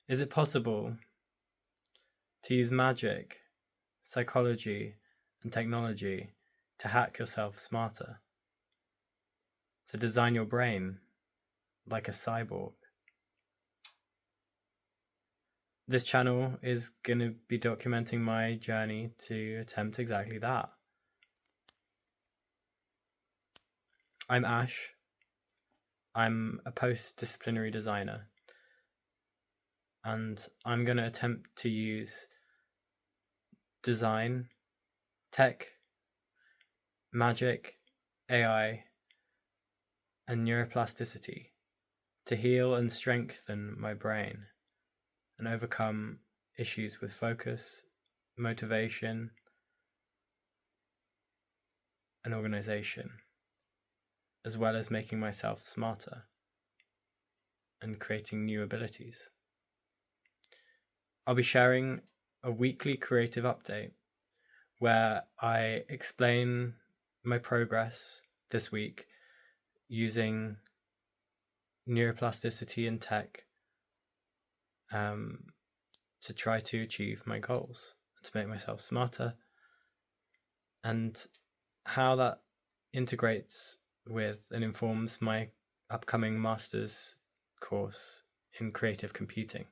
Is it possible to use magic, psychology, and technology to hack yourself smarter? To design your brain like a cyborg? This channel is going to be documenting my journey to attempt exactly that. I'm Ash. I'm a post-disciplinary designer, and I'm going to attempt to use design, tech, magic, AI, and neuroplasticity to heal and strengthen my brain and overcome issues with focus, motivation, and organization, as well as making myself smarter and creating new abilities. I'll be sharing a weekly creative update where I explain my progress this week using neuroplasticity and tech to try to achieve my goals, to make myself smarter, and how that integrates with and informs my upcoming master's course in creative computing.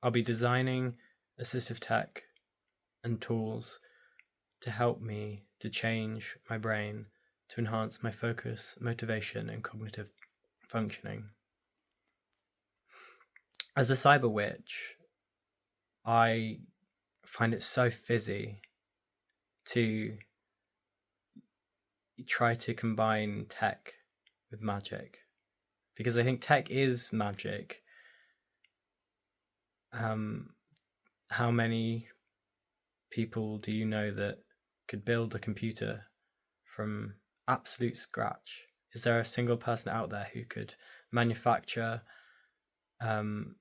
I'll be designing assistive tech and tools to help me to change my brain to enhance my focus, motivation, and cognitive functioning. As a cyber witch, I find it so fizzy to try to combine tech with magic, because I think tech is magic. How many people do you know that could build a computer from absolute scratch? Is there a single person out there who could manufacture and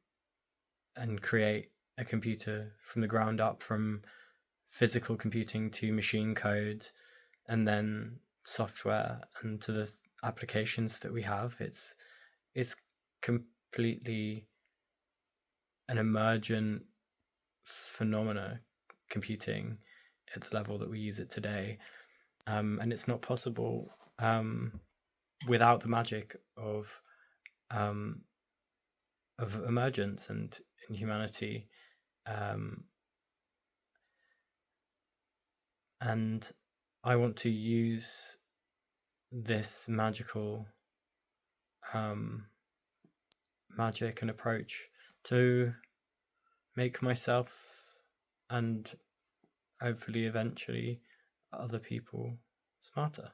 create a computer from the ground up, from physical computing to machine code and then software and to the applications that we have? It's completely an emergent phenomena, computing at the level that we use it today, and it's not possible without the magic of emergence and in humanity, and I want to use this magical magic and approach to make myself and hopefully eventually other people smarter.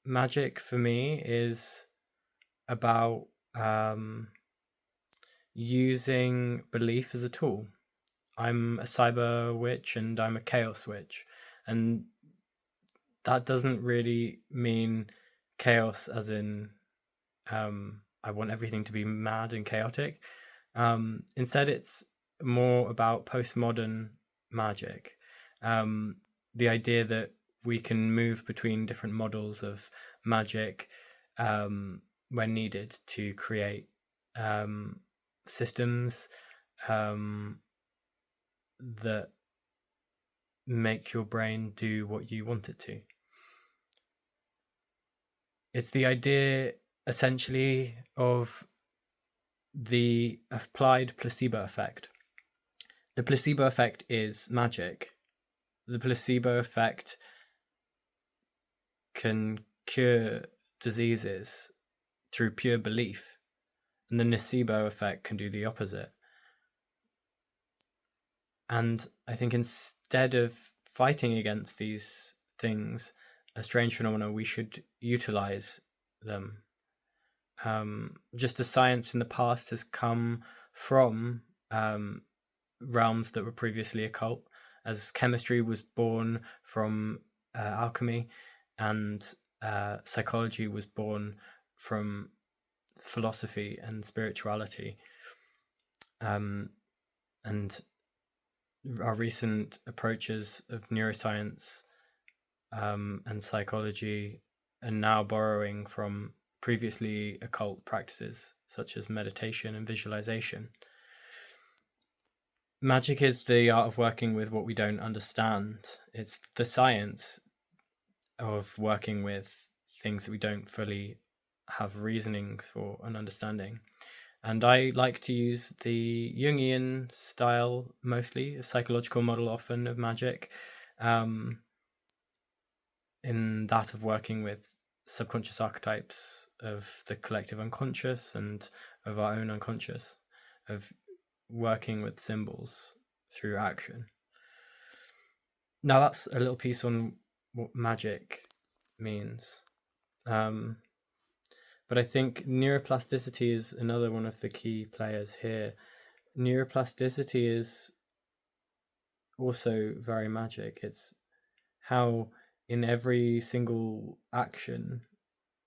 Magic for me is about using belief as a tool. I'm a cyber witch and I'm a chaos witch, and that doesn't really mean chaos as in I want everything to be mad and chaotic. Instead, it's more about postmodern magic. The idea that we can move between different models of magic when needed to create systems that make your brain do what you want it to. It's the idea essentially of the applied placebo effect. The placebo effect is magic. The placebo effect can cure diseases through pure belief, and the nocebo effect can do the opposite. And I think instead of fighting against these things as strange phenomena, we should utilize them. Just as science in the past has come from realms that were previously occult, as chemistry was born from alchemy, and psychology was born from philosophy and spirituality, and our recent approaches of neuroscience and psychology, and now borrowing from previously occult practices such as meditation and visualization. Magic is the art of working with what we don't understand. It's the science of working with things that we don't fully have reasonings for and understanding. And I like to use the Jungian style mostly, a psychological model often of magic, in that of working with subconscious archetypes of the collective unconscious and of our own unconscious, of working with symbols through action. Now that's a little piece on what magic means. But I think neuroplasticity is another one of the key players here. Neuroplasticity is also very magic. It's how in every single action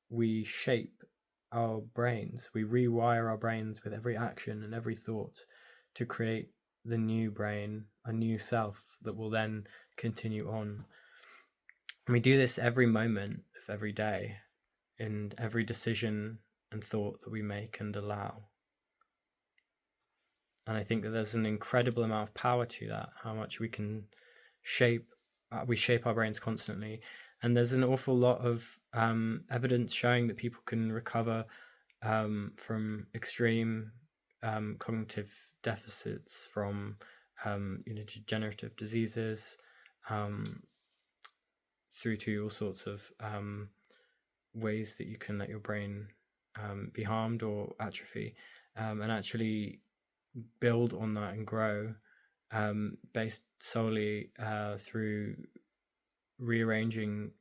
we shape our brains. We rewire our brains with every action and every thought to create the new brain, a new self that will then continue on. And we do this every moment of every day, in every decision and thought that we make and allow. And I think that there's an incredible amount of power to that, how much we can shape our brains constantly. And there's an awful lot of evidence showing that people can recover from extreme cognitive deficits, from degenerative diseases, through to all sorts of ways that you can let your brain be harmed or atrophy, and actually build on that and grow, based solely through rearranging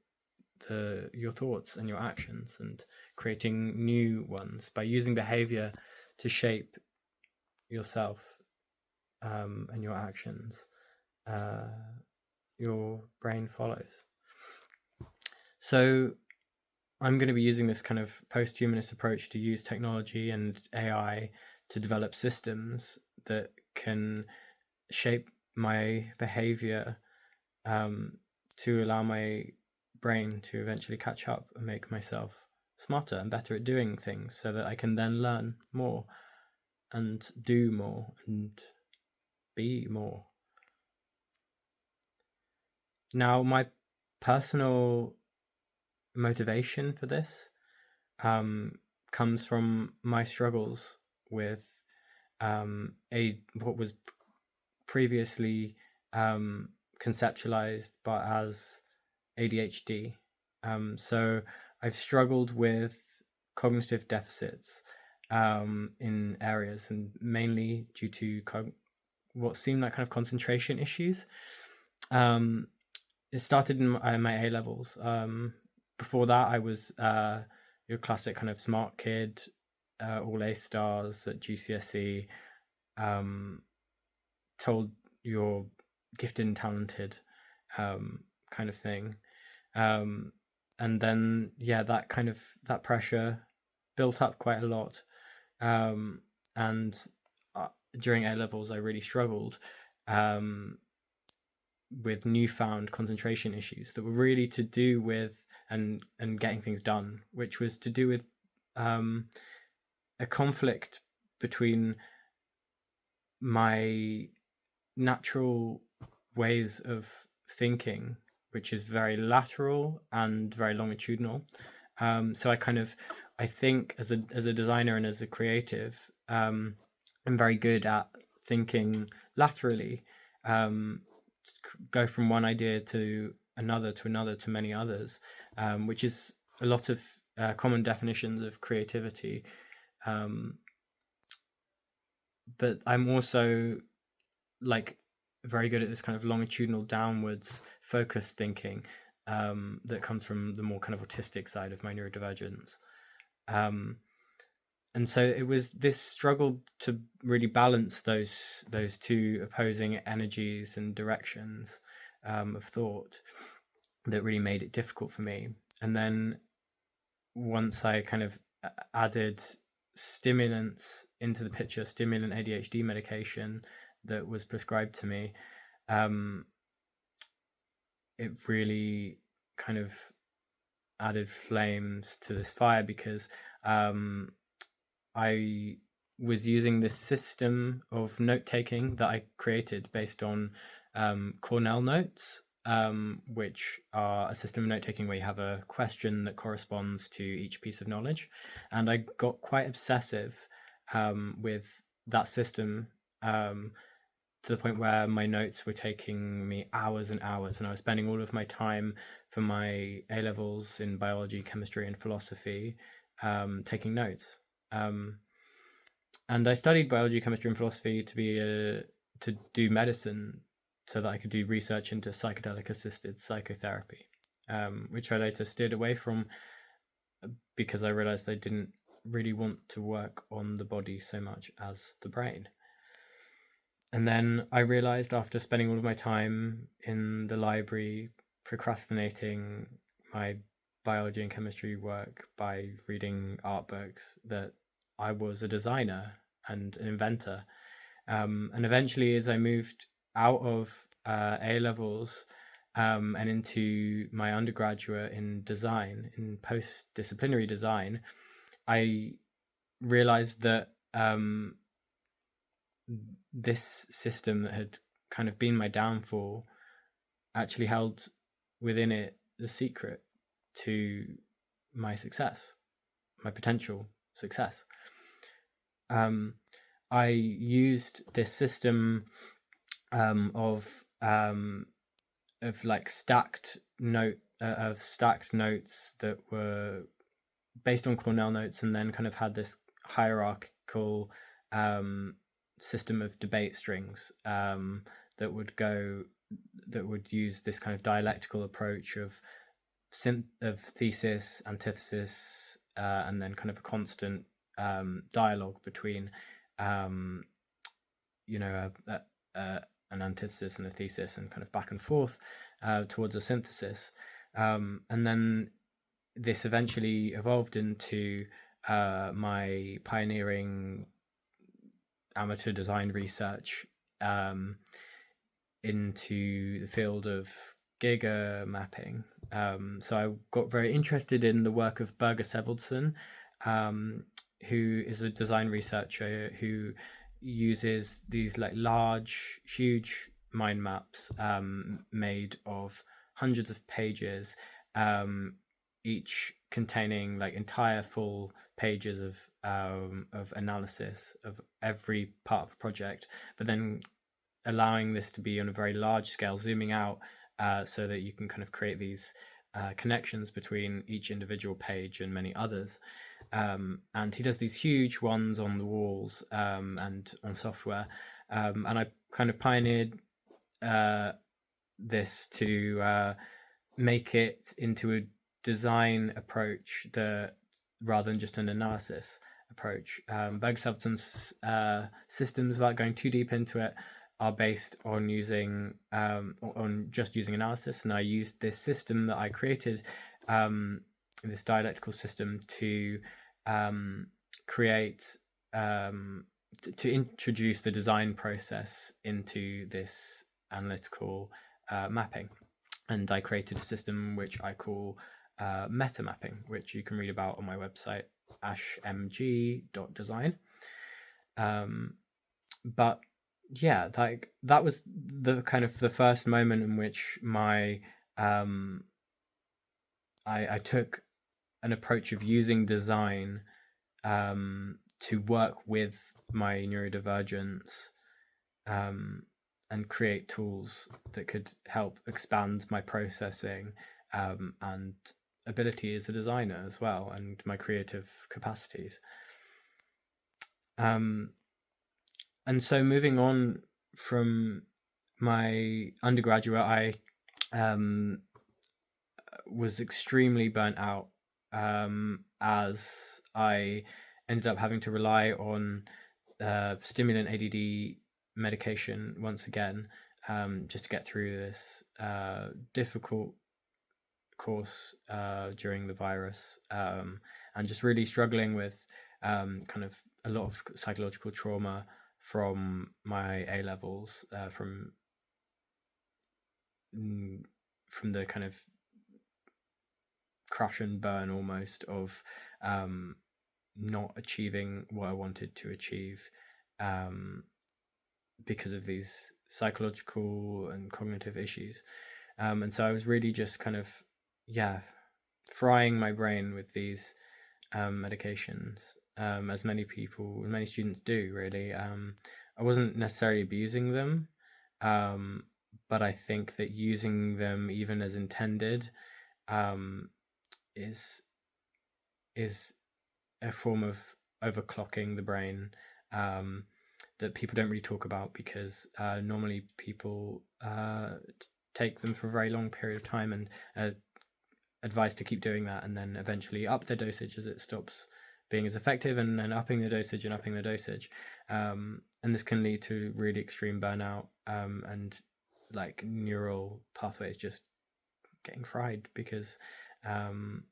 your thoughts and your actions and creating new ones by using behavior to shape yourself and your actions. Your brain follows. So I'm going to be using this kind of post-humanist approach to use technology and AI to develop systems that can shape my behavior, to allow my brain to eventually catch up and make myself smarter and better at doing things, so that I can then learn more and do more and be more. Now, my personal motivation for this comes from my struggles with what was previously conceptualized as ADHD. So I've struggled with cognitive deficits in areas, and mainly due to what seemed like kind of concentration issues. It started in my A levels. Before that, I was your classic kind of smart kid, all A stars at GCSE, told you're gifted and talented, kind of thing. And then, that pressure built up quite a lot. And during A levels, I really struggled with newfound concentration issues that were really to do with and getting things done, which was to do with a conflict between my natural ways of thinking, which is very lateral and very longitudinal. So I think as a designer and as a creative, I'm very good at thinking laterally, go from one idea to another to many others, which is a lot of common definitions of creativity. But I'm also very good at this kind of longitudinal downwards focused thinking, that comes from the more kind of autistic side of my neurodivergence. And so it was this struggle to really balance those two opposing energies and directions of thought that really made it difficult for me. And then once I kind of added stimulants into the picture, stimulant ADHD medication that was prescribed to me, it really kind of added flames to this fire, because I was using this system of note taking that I created based on Cornell notes, which are a system of note taking where you have a question that corresponds to each piece of knowledge. And I got quite obsessive with that system, to the point where my notes were taking me hours and hours, and I was spending all of my time for my A levels in biology, chemistry, and philosophy taking notes. And I studied biology, chemistry, and philosophy to do medicine, so that I could do research into psychedelic-assisted psychotherapy, which I later steered away from because I realized I didn't really want to work on the body so much as the brain. And then I realized, after spending all of my time in the library procrastinating my biology and chemistry work by reading art books, that I was a designer and an inventor. And eventually, as I moved out of A levels and into my undergraduate in design, in post-disciplinary design, I realized that this system that had kind of been my downfall actually held within it the secret to my success, my potential success. I used this system of like stacked notes that were based on Cornell notes, and then kind of had this hierarchical system of debate strings that would use this kind of dialectical approach of thesis, antithesis, and then kind of a constant dialogue between an antithesis and a thesis, and kind of back and forth towards a synthesis. And then this eventually evolved into my pioneering amateur design research into the field of Giga mapping. So I got very interested in the work of Birger Seveldsen, who is a design researcher who uses these like large, huge mind maps made of hundreds of pages, each containing like entire full pages of analysis of every part of the project, but then allowing this to be on a very large scale, zooming out, so that you can kind of create these connections between each individual page and many others. And he does these huge ones on the walls and on software. And I kind of pioneered this to make it into a design approach that, rather than just an analysis approach. Berg Selfton's systems, without going too deep into it, are based on using analysis, and I used this system that I created, this dialectical system, to create to introduce the design process into this analytical mapping. And I created a system which I call meta mapping, which you can read about on my website, ashmg.design. But yeah, like that was the kind of the first moment in which my I took an approach of using design to work with my neurodivergence and create tools that could help expand my processing and ability as a designer as well, and my creative capacities. And so moving on from my undergraduate, I was extremely burnt out as I ended up having to rely on stimulant ADD medication once again, just to get through this difficult course during the virus, and just really struggling with kind of a lot of psychological trauma from my A levels, from the kind of crash and burn almost of not achieving what I wanted to achieve because of these psychological and cognitive issues. And so I was really just kind of, frying my brain with these medications, as many students do, really. I wasn't necessarily abusing them, but I think that using them even as intended is a form of overclocking the brain that people don't really talk about, because normally people take them for a very long period of time and advised to keep doing that, and then eventually up the dosage as it stops being as effective, and then upping the dosage. And this can lead to really extreme burnout, and like neural pathways just getting fried, because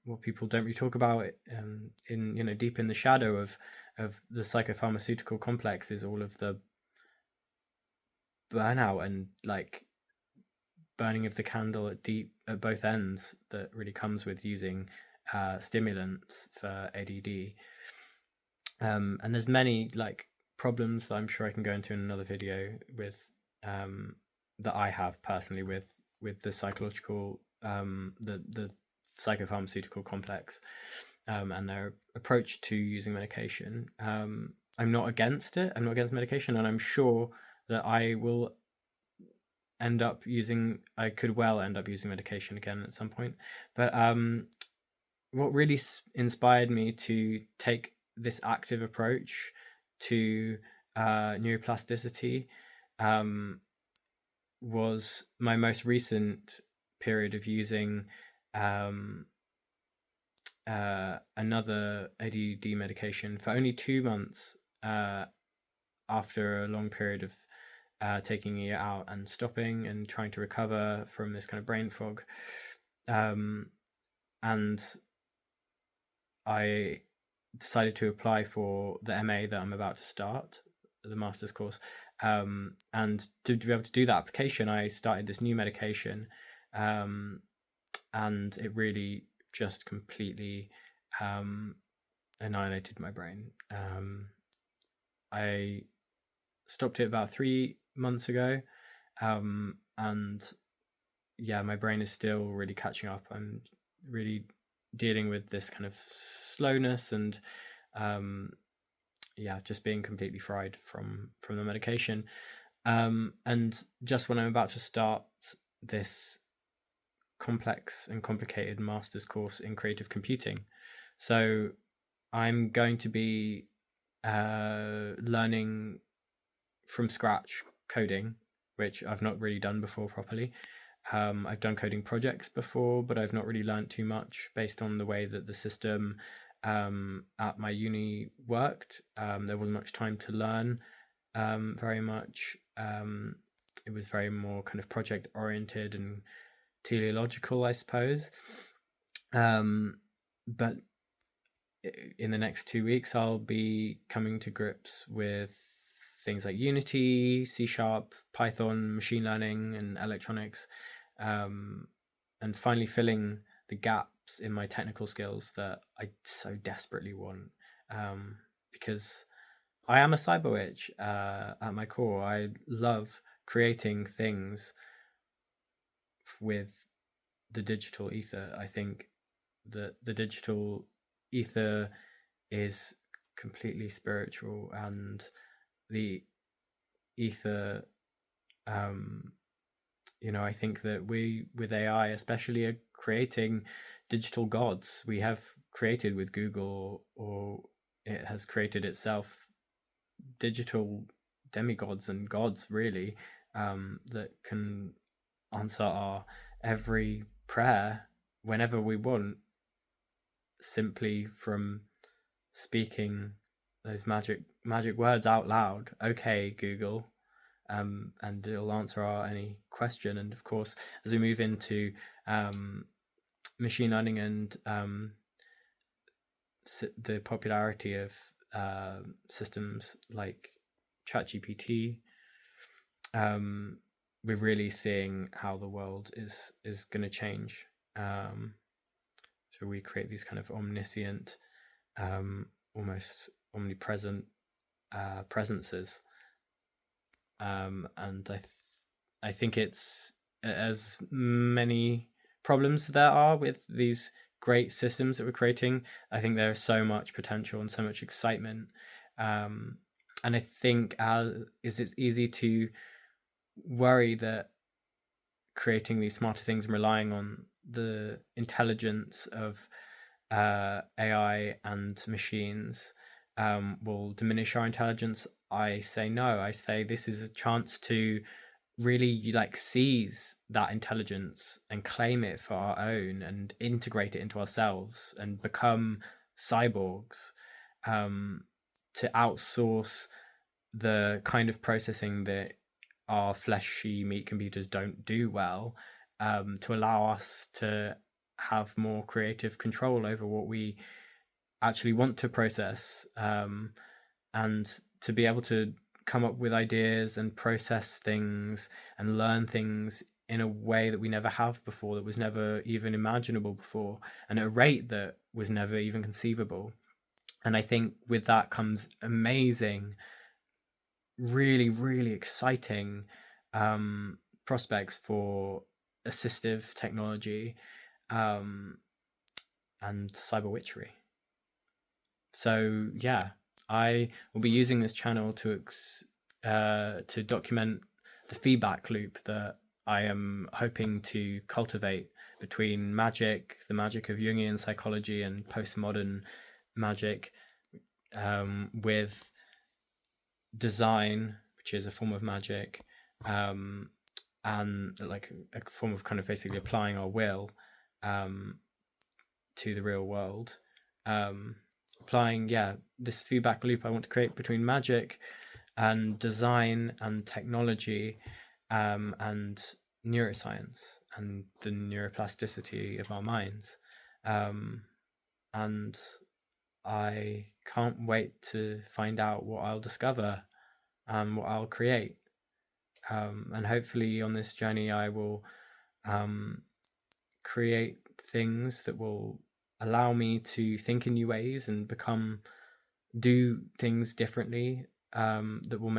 what people don't really talk about in deep in the shadow of the psychopharmaceutical complex is all of the burnout and like burning of the candle at both ends that really comes with using stimulants for ADD. And there's many like problems that I'm sure I can go into in another video with that I have personally with the psychological the psychopharmaceutical complex and their approach to using medication. I'm not against it. I'm not against medication, and I'm sure that I could well end up using medication again at some point. But what really inspired me to take this active approach to neuroplasticity was my most recent period of using another ADD medication for only 2 months after a long period of taking it out and stopping and trying to recover from this kind of brain fog. And I decided to apply for the MA that I'm about to start, the master's course. And to be able to do that application, I started this new medication, and it really just completely annihilated my brain. I stopped it about 3 months ago, and my brain is still really catching up. I'm really dealing with this kind of slowness and just being completely fried from the medication. And just when I'm about to start this complex and complicated master's course in creative computing, so I'm going to be learning from scratch coding, which I've not really done before properly. I've done coding projects before, but I've not really learned too much based on the way that the system at my uni worked. There wasn't much time to learn very much. It was very more kind of project oriented and teleological, I suppose. But in the next 2 weeks, I'll be coming to grips with things like Unity, C#, Python, machine learning, and electronics, and finally filling the gaps in my technical skills that I so desperately want. Because I am a cyber witch at my core. I love creating things with the digital ether. I think that the digital ether is completely spiritual, and the ether, I think that we with AI especially are creating digital gods. We have created with Google, or it has created itself, digital demigods and gods, really, that can answer our every prayer whenever we want, simply from speaking those magic words out loud. Okay, Google, and it'll answer any question. And of course, as we move into machine learning and the popularity of systems like ChatGPT, we're really seeing how the world is going to change. So we create these kind of omniscient, almost omnipresent presences. And I think it's, as many problems there are with these great systems that we're creating, I think there is so much potential and so much excitement. And I think it's easy to worry that creating these smarter things and relying on the intelligence of AI and machines will diminish our intelligence. I say no. I say this is a chance to really seize that intelligence and claim it for our own and integrate it into ourselves and become cyborgs, to outsource the kind of processing that our fleshy meat computers don't do well, to allow us to have more creative control over what we actually want to process, and to be able to come up with ideas and process things and learn things in a way that we never have before, that was never even imaginable before, and at a rate that was never even conceivable. And I think with that comes amazing, really, really exciting prospects for assistive technology, and cyber witchery. So yeah, I will be using this channel to document the feedback loop that I am hoping to cultivate between magick, the magic of Jungian psychology, and postmodern magic, with design, which is a form of magic, and like a form of kind of basically applying our will to the real world. Applying this feedback loop I want to create between magic and design and technology, and neuroscience and the neuroplasticity of our minds, and I can't wait to find out what I'll discover and what I'll create, and hopefully on this journey I will create things that will allow me to think in new ways and do things differently, that will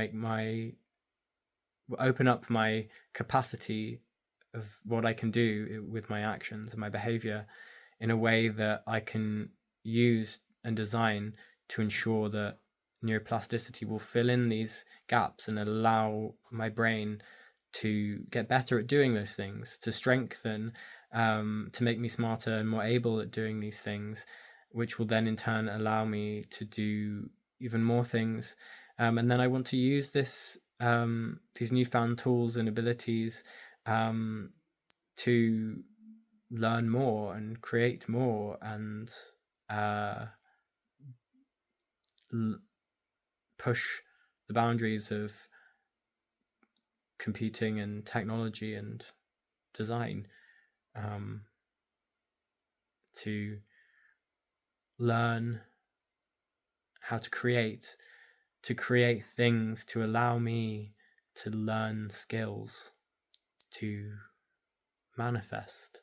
open up my capacity of what I can do with my actions and my behavior in a way that I can use and design to ensure that neuroplasticity will fill in these gaps and allow my brain to get better at doing those things, to strengthen, to make me smarter and more able at doing these things, which will then in turn allow me to do even more things. And then I want to use these newfound tools and abilities, to learn more and create more and push the boundaries of computing and technology and design, to learn how to create things to allow me to learn skills, to manifest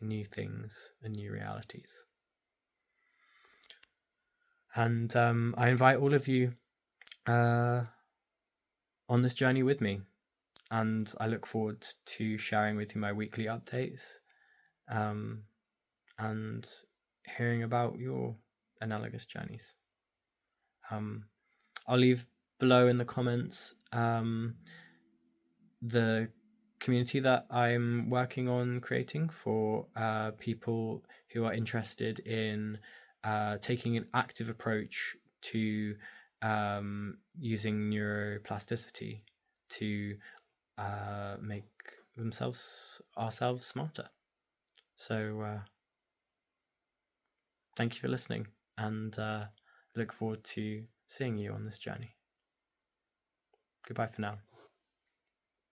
new things and new realities. And I invite all of you on this journey with me, and I look forward to sharing with you my weekly updates, and hearing about your analogous journeys. I'll leave below in the comments the community that I'm working on creating for people who are interested in taking an active approach to using neuroplasticity to make ourselves smarter. So thank you for listening, and look forward to seeing you on this journey. Goodbye for now.